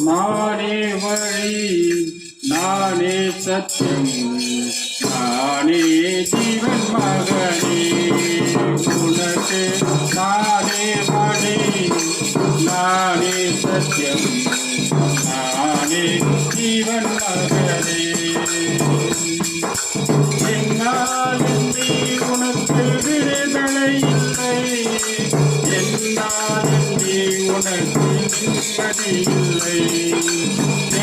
நானே வழி நானே சத்தியம் நானே ஜீவன் மகனே உனக்கு நானே வழி நானே சத்தியம் நானே ஜீவன் மகனே என்னால் நீ உனக்கு விடுதலை இல்லை என்னால் நீ உனக்கு நிம்மதி இல்லை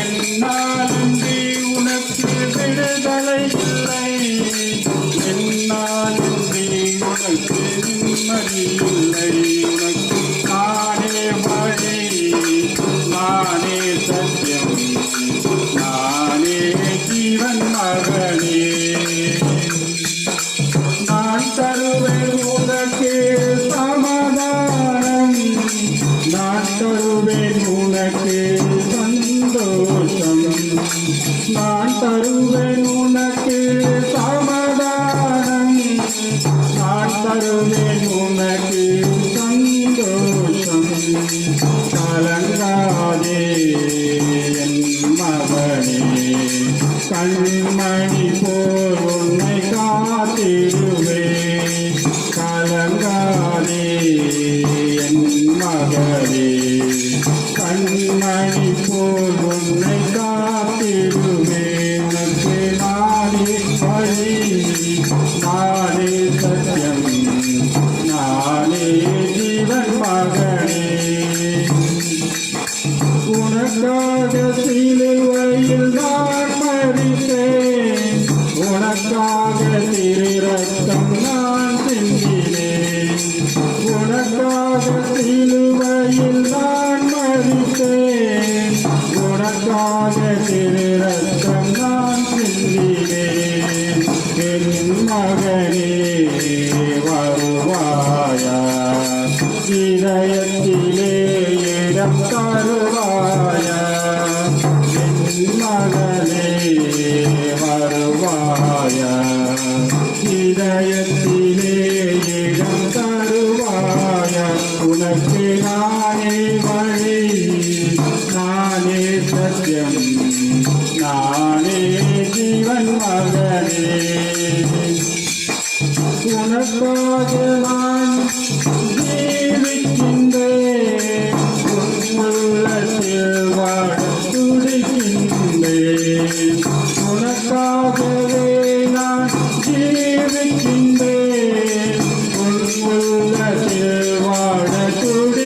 என்னால் நீ உனக்கு விடுதலை இல்லை என்னால் நீ உனக்கு நிம்மதி இல்லை உனக்கு நானே வழி நானே சத்தியம் நானே ஜீவன் மகனே நான் தருவேன் உனக்கு சமாதானம் நான் தருவேன் உனக்கு சந்தோஷம் நான் தருவேன் உனக்கு சமாதானம் நான் தருவேன் உனக்கு சந்தோஷம் கலங்காதே என் மகனே கண்மணி போல் உன்னை காத்திடுவே கலங்காதே என் மகளே கண்மணி போல் உன்னை காத்திடுவே உனக்கு நானே வழி நானே சத்தியம் நானே ஜீவன் மகனே உனக்காக சிலுவையில் நான் மரித்தேன் உனக்காக திரு ரத்தம் நான் சிந்தினேன் உனக்காக சிலுவையில் நான் மரித்தேன் உனக்காக திரு ரத்தம் நான் சிந்தினேன் என் மகனே வருவாயா இதயத்திலே இடம் தருவாயா என் மகளே வருவாயா இதயத்திலே இடம் தருவாயா உனக்கு நானே வழி நானே சத்தியம் நானே ஜீவன் மகனே உனக்காக